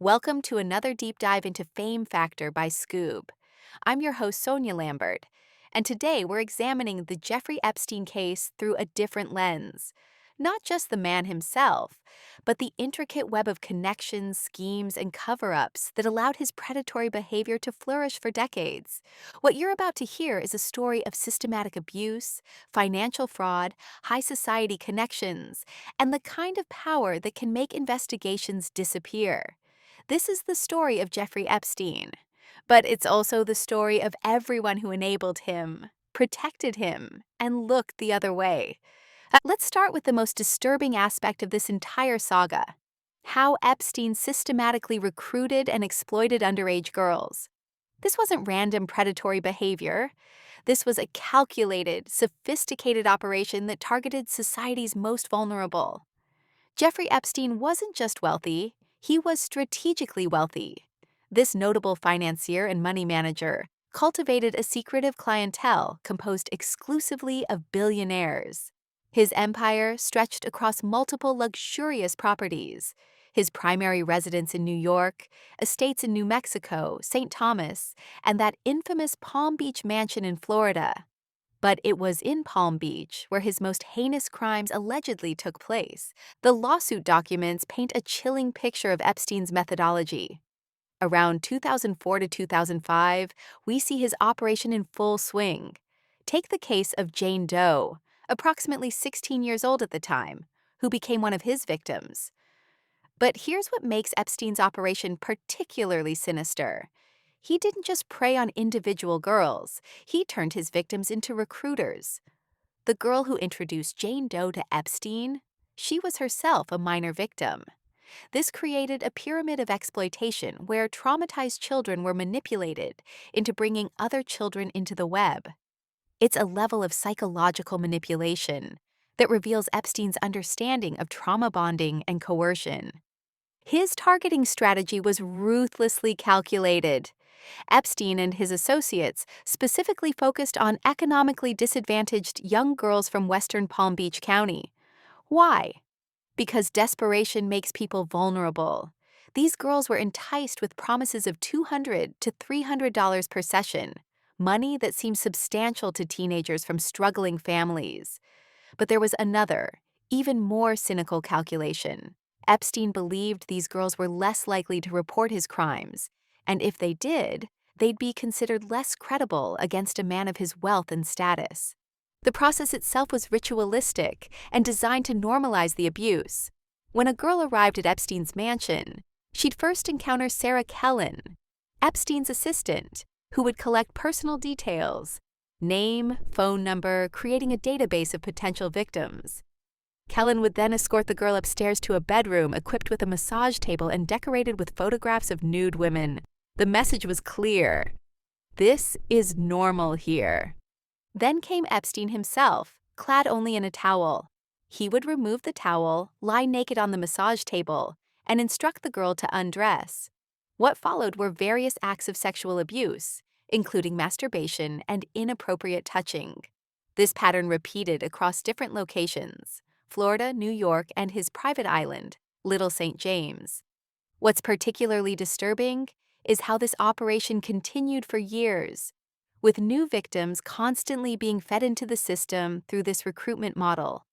Welcome to another deep dive into Fame Factor by Skoob. I'm your host, Sonia Lambert, and today we're examining the Jeffrey Epstein case through a different lens. Not just the man himself, but the intricate web of connections, schemes, and cover ups that allowed his predatory behavior to flourish for decades. What you're about to hear is a story of systematic abuse, financial fraud, high society connections, and the kind of power that can make investigations disappear. This is the story of Jeffrey Epstein, but it's also the story of everyone who enabled him, protected him, and looked the other way. Let's start with the most disturbing aspect of this entire saga: how Epstein systematically recruited and exploited underage girls. This wasn't random predatory behavior. This was a calculated, sophisticated operation that targeted society's most vulnerable. Jeffrey Epstein wasn't just wealthy, he was strategically wealthy. This notable financier and money manager cultivated a secretive clientele composed exclusively of billionaires. His empire stretched across multiple luxurious properties: his primary residence in New York, estates in New Mexico, St. Thomas, and that infamous Palm Beach mansion in Florida. But it was in Palm Beach where his most heinous crimes allegedly took place. The lawsuit documents paint a chilling picture of Epstein's methodology. Around 2004 to 2005, we see his operation in full swing. Take the case of Jane Doe, approximately 16 years old at the time, who became one of his victims. But here's what makes Epstein's operation particularly sinister. He didn't just prey on individual girls, he turned his victims into recruiters. The girl who introduced Jane Doe to Epstein, she was herself a minor victim. This created a pyramid of exploitation where traumatized children were manipulated into bringing other children into the web. It's a level of psychological manipulation that reveals Epstein's understanding of trauma bonding and coercion. His targeting strategy was ruthlessly calculated. Epstein and his associates specifically focused on economically disadvantaged young girls from Western Palm Beach County. Why? Because desperation makes people vulnerable. These girls were enticed with promises of $200 to $300 per session, money that seemed substantial to teenagers from struggling families. But there was another, even more cynical calculation. Epstein believed these girls were less likely to report his crimes, and if they did, they'd be considered less credible against a man of his wealth and status. The process itself was ritualistic and designed to normalize the abuse. When a girl arrived at Epstein's mansion, she'd first encounter Sarah Kellen, Epstein's assistant, who would collect personal details: name, phone number, creating a database of potential victims. Kellen would then escort the girl upstairs to a bedroom equipped with a massage table and decorated with photographs of nude women. The message was clear: this is normal here. Then came Epstein himself, clad only in a towel. He would remove the towel, lie naked on the massage table, and instruct the girl to undress. What followed were various acts of sexual abuse, including masturbation and inappropriate touching. This pattern repeated across different locations: Florida, New York, and his private island, Little St. James. What's particularly disturbing is how this operation continued for years, with new victims constantly being fed into the system through this recruitment model.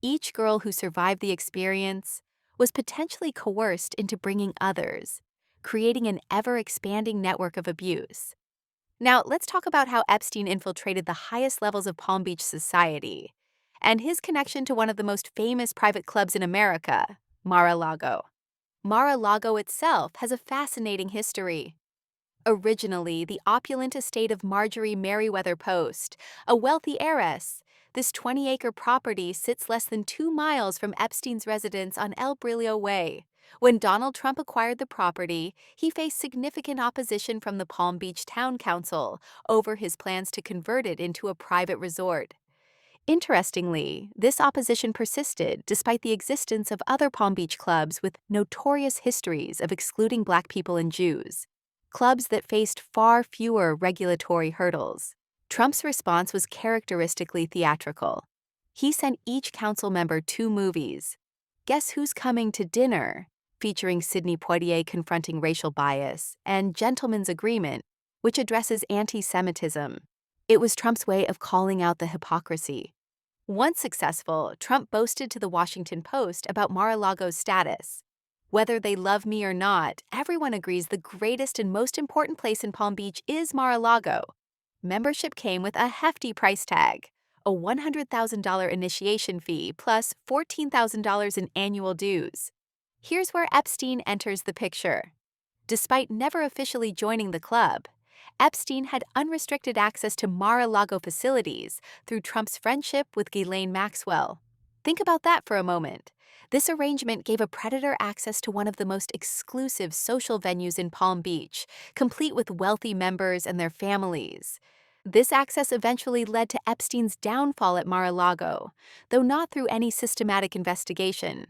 Each girl who survived the experience was potentially coerced into bringing others, creating an ever-expanding network of abuse. Now, let's talk about how Epstein infiltrated the highest levels of Palm Beach society and his connection to one of the most famous private clubs in America, Mar-a-Lago. Mar-a-Lago itself has a fascinating history. Originally the opulent estate of Marjorie Merriweather Post, a wealthy heiress, this 20-acre property sits less than 2 miles from Epstein's residence on El Brillo Way. When Donald Trump acquired the property, he faced significant opposition from the Palm Beach Town Council over his plans to convert it into a private resort. Interestingly, this opposition persisted despite the existence of other Palm Beach clubs with notorious histories of excluding Black people and Jews, clubs that faced far fewer regulatory hurdles. Trump's response was characteristically theatrical. He sent each council member 2 movies: Guess Who's Coming to Dinner featuring Sidney Poitier confronting racial bias, and Gentleman's Agreement, which addresses anti-Semitism. It was Trump's way of calling out the hypocrisy. Once successful, Trump boasted to the Washington Post about Mar-a-Lago's status. Whether they love me or not, everyone agrees the greatest and most important place in Palm Beach is Mar-a-Lago. Membership came with a hefty price tag, a $100,000 initiation fee plus $14,000 in annual dues. Here's where Epstein enters the picture. Despite never officially joining the club, Epstein had unrestricted access to Mar-a-Lago facilities through Trump's friendship with Ghislaine Maxwell. Think about that for a moment. This arrangement gave a predator access to one of the most exclusive social venues in Palm Beach, complete with wealthy members and their families. This access eventually led to Epstein's downfall at Mar-a-Lago, though not through any systematic investigation.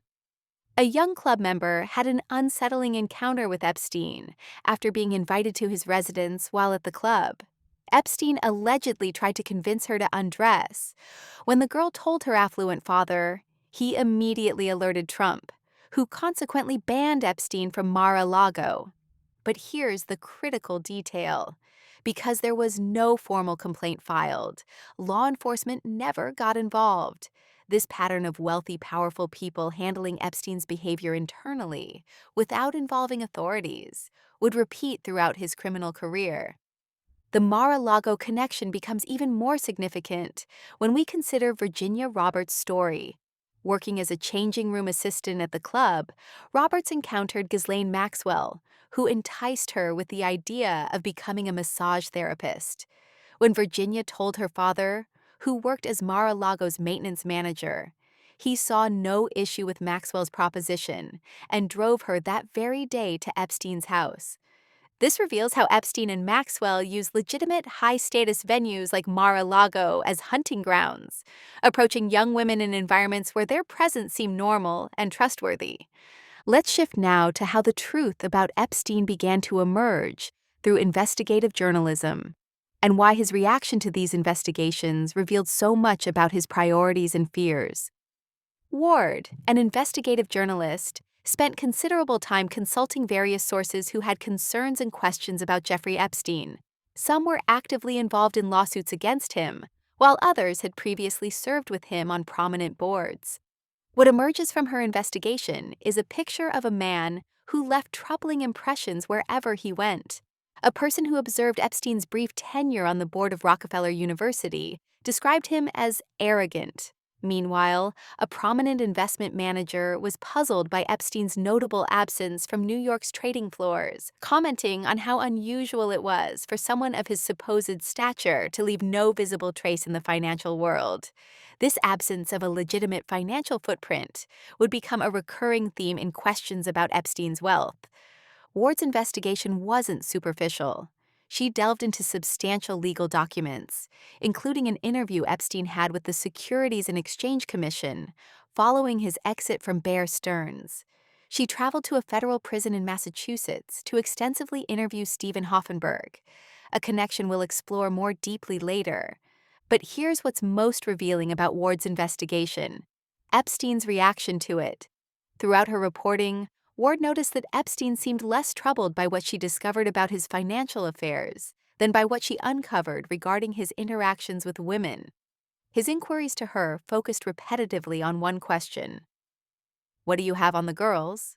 A young club member had an unsettling encounter with Epstein after being invited to his residence while at the club. Epstein allegedly tried to convince her to undress. When the girl told her affluent father, he immediately alerted Trump, who consequently banned Epstein from Mar-a-Lago. But here's the critical detail. Because there was no formal complaint filed, law enforcement never got involved. This pattern of wealthy, powerful people handling Epstein's behavior internally, without involving authorities, would repeat throughout his criminal career. The Mar-a-Lago connection becomes even more significant when we consider Virginia Roberts' story. Working as a changing room assistant at the club, Roberts encountered Ghislaine Maxwell, who enticed her with the idea of becoming a massage therapist. When Virginia told her father, who worked as Mar-a-Lago's maintenance manager, he saw no issue with Maxwell's proposition and drove her that very day to Epstein's house. This reveals how Epstein and Maxwell used legitimate high-status venues like Mar-a-Lago as hunting grounds, approaching young women in environments where their presence seemed normal and trustworthy. Let's shift now to how the truth about Epstein began to emerge through investigative journalism, and why his reaction to these investigations revealed so much about his priorities and fears. Ward, an investigative journalist, spent considerable time consulting various sources who had concerns and questions about Jeffrey Epstein. Some were actively involved in lawsuits against him, while others had previously served with him on prominent boards. What emerges from her investigation is a picture of a man who left troubling impressions wherever he went. A person who observed Epstein's brief tenure on the board of Rockefeller University described him as arrogant. Meanwhile, a prominent investment manager was puzzled by Epstein's notable absence from New York's trading floors, commenting on how unusual it was for someone of his supposed stature to leave no visible trace in the financial world. This absence of a legitimate financial footprint would become a recurring theme in questions about Epstein's wealth. Ward's investigation wasn't superficial. She delved into substantial legal documents, including an interview Epstein had with the Securities and Exchange Commission following his exit from Bear Stearns. She traveled to a federal prison in Massachusetts to extensively interview Stephen Hoffenberg, a connection we'll explore more deeply later. But here's what's most revealing about Ward's investigation: Epstein's reaction to it. Throughout her reporting, Ward noticed that Epstein seemed less troubled by what she discovered about his financial affairs than by what she uncovered regarding his interactions with women. His inquiries to her focused repetitively on one question: "What do you have on the girls?"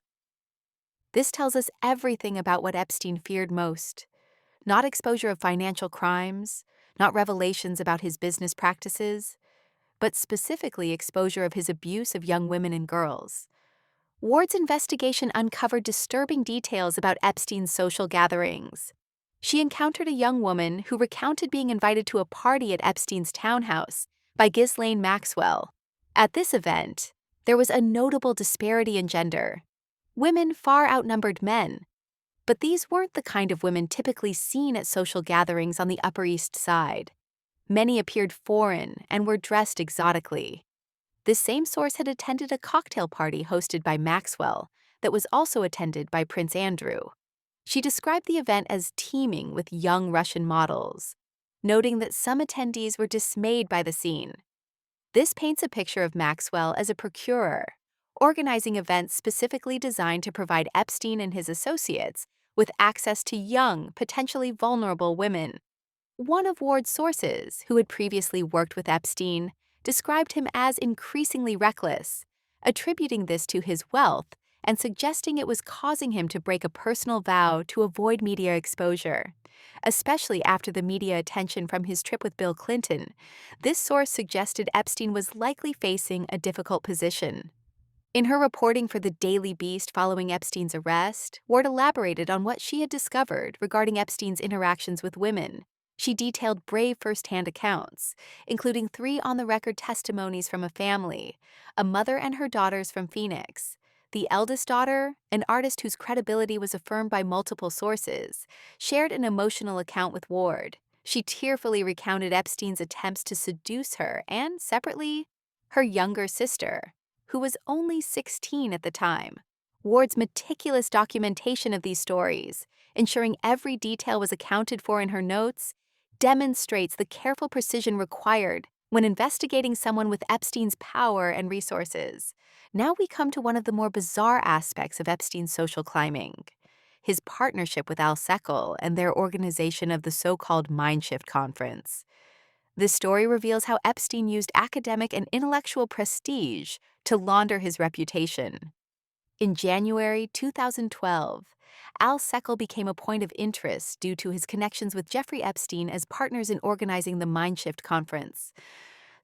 This tells us everything about what Epstein feared most. Not exposure of financial crimes, not revelations about his business practices, but specifically exposure of his abuse of young women and girls. Ward's investigation uncovered disturbing details about Epstein's social gatherings. She encountered a young woman who recounted being invited to a party at Epstein's townhouse by Ghislaine Maxwell. At this event, there was a notable disparity in gender. Women far outnumbered men. But these weren't the kind of women typically seen at social gatherings on the Upper East Side. Many appeared foreign and were dressed exotically. This same source had attended a cocktail party hosted by Maxwell that was also attended by Prince Andrew. She described the event as teeming with young Russian models, noting that some attendees were dismayed by the scene. This paints a picture of Maxwell as a procurer, organizing events specifically designed to provide Epstein and his associates with access to young, potentially vulnerable women. One of Ward's sources, who had previously worked with Epstein, described him as increasingly reckless, attributing this to his wealth and suggesting it was causing him to break a personal vow to avoid media exposure. Especially after the media attention from his trip with Bill Clinton, this source suggested Epstein was likely facing a difficult position. In her reporting for the Daily Beast following Epstein's arrest, Ward elaborated on what she had discovered regarding Epstein's interactions with women. She detailed brave first-hand accounts, including 3 on-the-record testimonies from a family, a mother and her daughters from Phoenix. The eldest daughter, an artist whose credibility was affirmed by multiple sources, shared an emotional account with Ward. She tearfully recounted Epstein's attempts to seduce her and, separately, her younger sister, who was only 16 at the time. Ward's meticulous documentation of these stories, ensuring every detail was accounted for in her notes, demonstrates the careful precision required when investigating someone with Epstein's power and resources. Now we come to one of the more bizarre aspects of Epstein's social climbing: his partnership with Al Seckel and their organization of the so-called Mindshift Conference. This story reveals how Epstein used academic and intellectual prestige to launder his reputation. In January 2012, Al Seckel became a point of interest due to his connections with Jeffrey Epstein as partners in organizing the Mindshift Conference.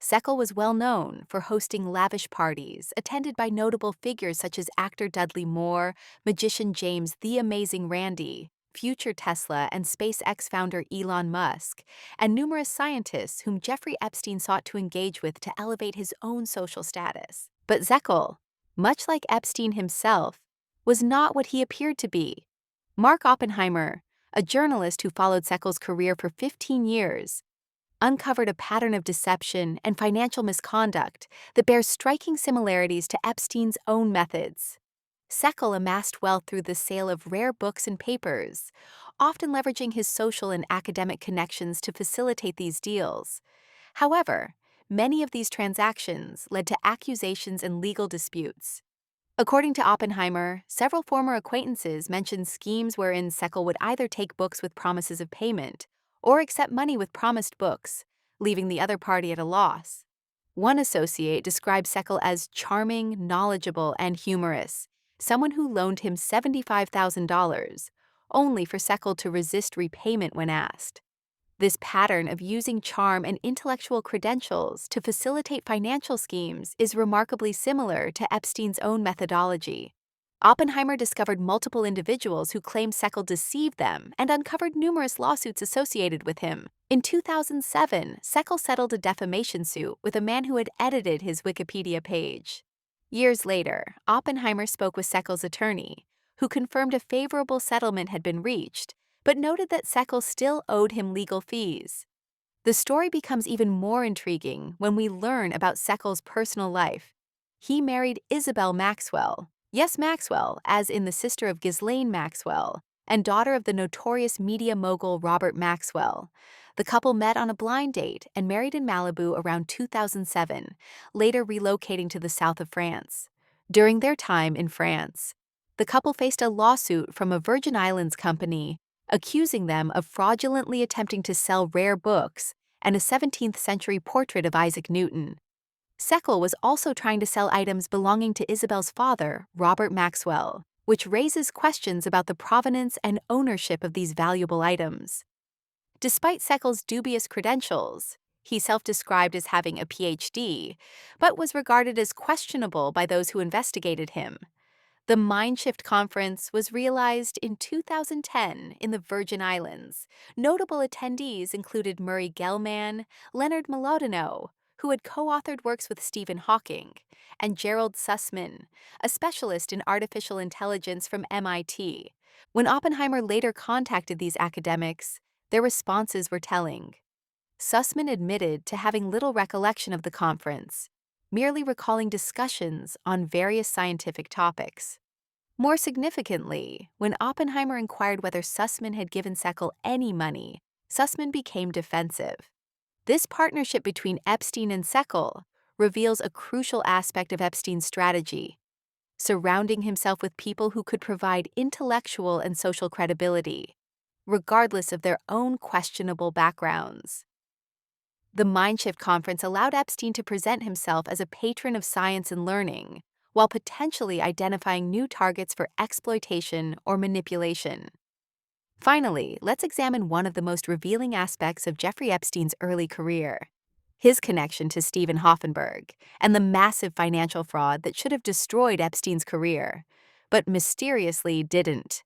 Seckel was well known for hosting lavish parties attended by notable figures such as actor Dudley Moore, magician James "The Amazing" Randi, future Tesla and SpaceX founder Elon Musk, and numerous scientists whom Jeffrey Epstein sought to engage with to elevate his own social status. But Seckel, much like Epstein himself, was not what he appeared to be. Mark Oppenheimer, a journalist who followed Seckel's career for 15 years, uncovered a pattern of deception and financial misconduct that bears striking similarities to Epstein's own methods. Seckel amassed wealth through the sale of rare books and papers, often leveraging his social and academic connections to facilitate these deals. However, many of these transactions led to accusations and legal disputes. According to Oppenheimer, several former acquaintances mentioned schemes wherein Seckel would either take books with promises of payment or accept money with promised books, leaving the other party at a loss. One associate described Seckel as charming, knowledgeable, and humorous, someone who loaned him $75,000, only for Seckel to resist repayment when asked. This pattern of using charm and intellectual credentials to facilitate financial schemes is remarkably similar to Epstein's own methodology. Oppenheimer discovered multiple individuals who claimed Seckel deceived them and uncovered numerous lawsuits associated with him. In 2007, Seckel settled a defamation suit with a man who had edited his Wikipedia page. Years later, Oppenheimer spoke with Seckel's attorney, who confirmed a favorable settlement had been reached, but noted that Seckel still owed him legal fees. The story becomes even more intriguing when we learn about Seckel's personal life. He married Isabel Maxwell, yes, Maxwell, as in the sister of Ghislaine Maxwell, and daughter of the notorious media mogul Robert Maxwell. The couple met on a blind date and married in Malibu around 2007, later relocating to the south of France. During their time in France, the couple faced a lawsuit from a Virgin Islands company accusing them of fraudulently attempting to sell rare books and a 17th-century portrait of Isaac Newton. Seckel was also trying to sell items belonging to Isabel's father, Robert Maxwell, which raises questions about the provenance and ownership of these valuable items. Despite Seckel's dubious credentials, he self-described as having a PhD, but was regarded as questionable by those who investigated him. The Mindshift Conference was realized in 2010 in the Virgin Islands. Notable attendees included Murray Gell-Mann, Leonard Mlodinow, who had co-authored works with Stephen Hawking, and Gerald Sussman, a specialist in artificial intelligence from MIT. When Oppenheimer later contacted these academics, their responses were telling. Sussman admitted to having little recollection of the conference, merely recalling discussions on various scientific topics. More significantly, when Oppenheimer inquired whether Sussman had given Seckel any money, Sussman became defensive. This partnership between Epstein and Seckel reveals a crucial aspect of Epstein's strategy: surrounding himself with people who could provide intellectual and social credibility, regardless of their own questionable backgrounds. The Mindshift Conference allowed Epstein to present himself as a patron of science and learning, while potentially identifying new targets for exploitation or manipulation. Finally, let's examine one of the most revealing aspects of Jeffrey Epstein's early career: his connection to Stephen Hoffenberg and the massive financial fraud that should have destroyed Epstein's career, but mysteriously didn't.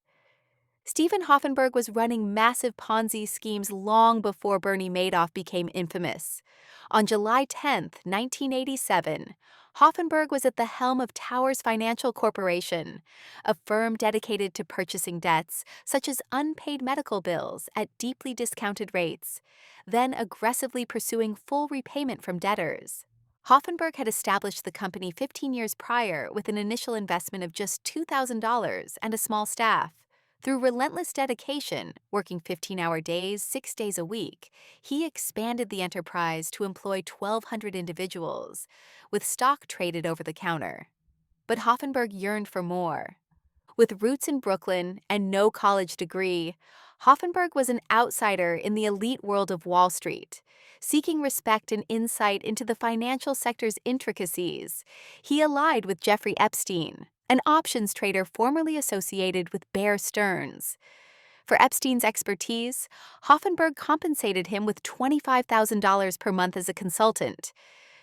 Stephen Hoffenberg was running massive Ponzi schemes long before Bernie Madoff became infamous. On July 10, 1987, Hoffenberg was at the helm of Towers Financial Corporation, a firm dedicated to purchasing debts, such as unpaid medical bills, at deeply discounted rates, then aggressively pursuing full repayment from debtors. Hoffenberg had established the company 15 years prior with an initial investment of just $2,000 and a small staff. Through relentless dedication, working 15-hour days, 6 days a week, he expanded the enterprise to employ 1,200 individuals, with stock traded over the counter. But Hoffenberg yearned for more. With roots in Brooklyn and no college degree, Hoffenberg was an outsider in the elite world of Wall Street. Seeking respect and insight into the financial sector's intricacies, he allied with Jeffrey Epstein, an options trader formerly associated with Bear Stearns. For Epstein's expertise, Hoffenberg compensated him with $25,000 per month as a consultant.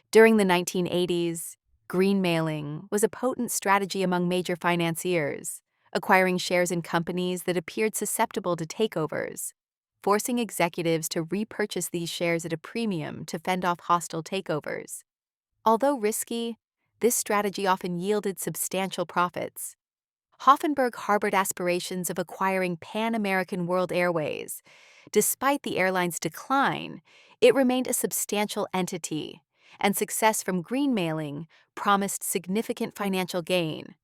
During the 1980s, greenmailing was a potent strategy among major financiers, acquiring shares in companies that appeared susceptible to takeovers, forcing executives to repurchase these shares at a premium to fend off hostile takeovers. Although risky, this strategy often yielded substantial profits. Hoffenberg harbored aspirations of acquiring Pan-American World Airways. Despite the airline's decline, it remained a substantial entity, and success from greenmailing promised significant financial gain.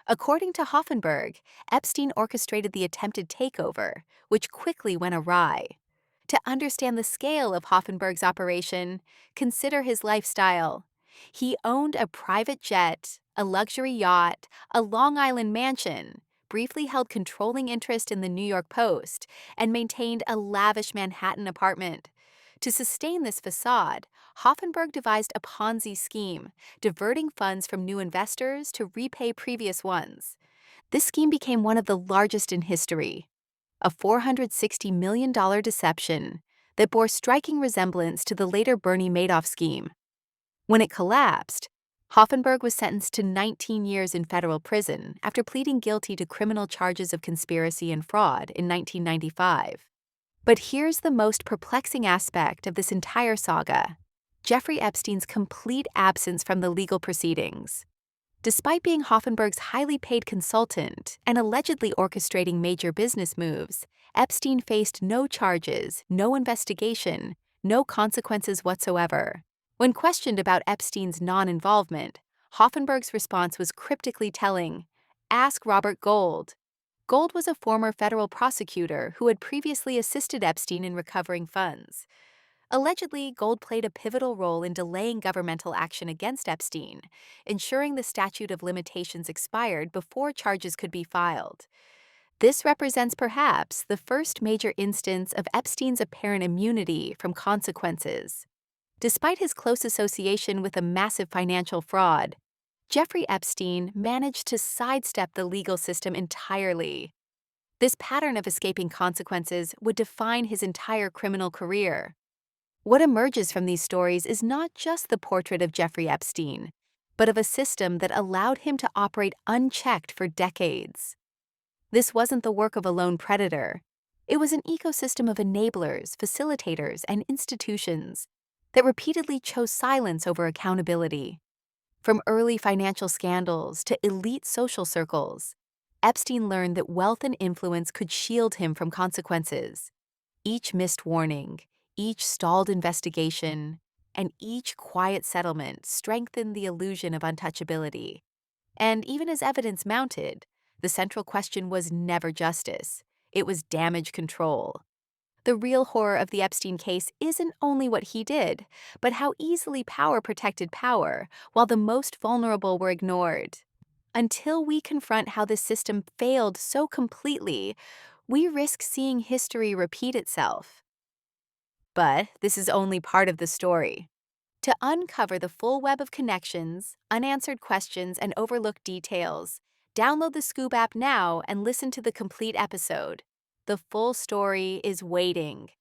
According to Hoffenberg, Epstein orchestrated the attempted takeover, which quickly went awry. To understand the scale of Hoffenberg's operation, consider his lifestyle. He owned a private jet, a luxury yacht, a Long Island mansion, briefly held controlling interest in the New York Post, and maintained a lavish Manhattan apartment. To sustain this facade, Hoffenberg devised a Ponzi scheme, diverting funds from new investors to repay previous ones. This scheme became one of the largest in history, a $460 million deception that bore striking resemblance to the later Bernie Madoff scheme. When it collapsed, Hoffenberg was sentenced to 19 years in federal prison after pleading guilty to criminal charges of conspiracy and fraud in 1995. But here's the most perplexing aspect of this entire saga: Jeffrey Epstein's complete absence from the legal proceedings. Despite being Hoffenberg's highly paid consultant and allegedly orchestrating major business moves, Epstein faced no charges, no investigation, no consequences whatsoever. When questioned about Epstein's non-involvement, Hoffenberg's response was cryptically telling: "Ask Robert Gold." Gold was a former federal prosecutor who had previously assisted Epstein in recovering funds. Allegedly, Gold played a pivotal role in delaying governmental action against Epstein, ensuring the statute of limitations expired before charges could be filed. This represents perhaps the first major instance of Epstein's apparent immunity from consequences. Despite his close association with a massive financial fraud, Jeffrey Epstein managed to sidestep the legal system entirely. This pattern of escaping consequences would define his entire criminal career. What emerges from these stories is not just the portrait of Jeffrey Epstein, but of a system that allowed him to operate unchecked for decades. This wasn't the work of a lone predator. It was an ecosystem of enablers, facilitators, and institutions that repeatedly chose silence over accountability. From early financial scandals to elite social circles, Epstein learned that wealth and influence could shield him from consequences. Each missed warning, each stalled investigation, and each quiet settlement strengthened the illusion of untouchability. And even as evidence mounted, the central question was never justice. It was damage control. The real horror of the Epstein case isn't only what he did, but how easily power protected power, while the most vulnerable were ignored. Until we confront how the system failed so completely, we risk seeing history repeat itself. But this is only part of the story. To uncover the full web of connections, unanswered questions, and overlooked details, download the Skoob app now and listen to the complete episode. The full story is waiting.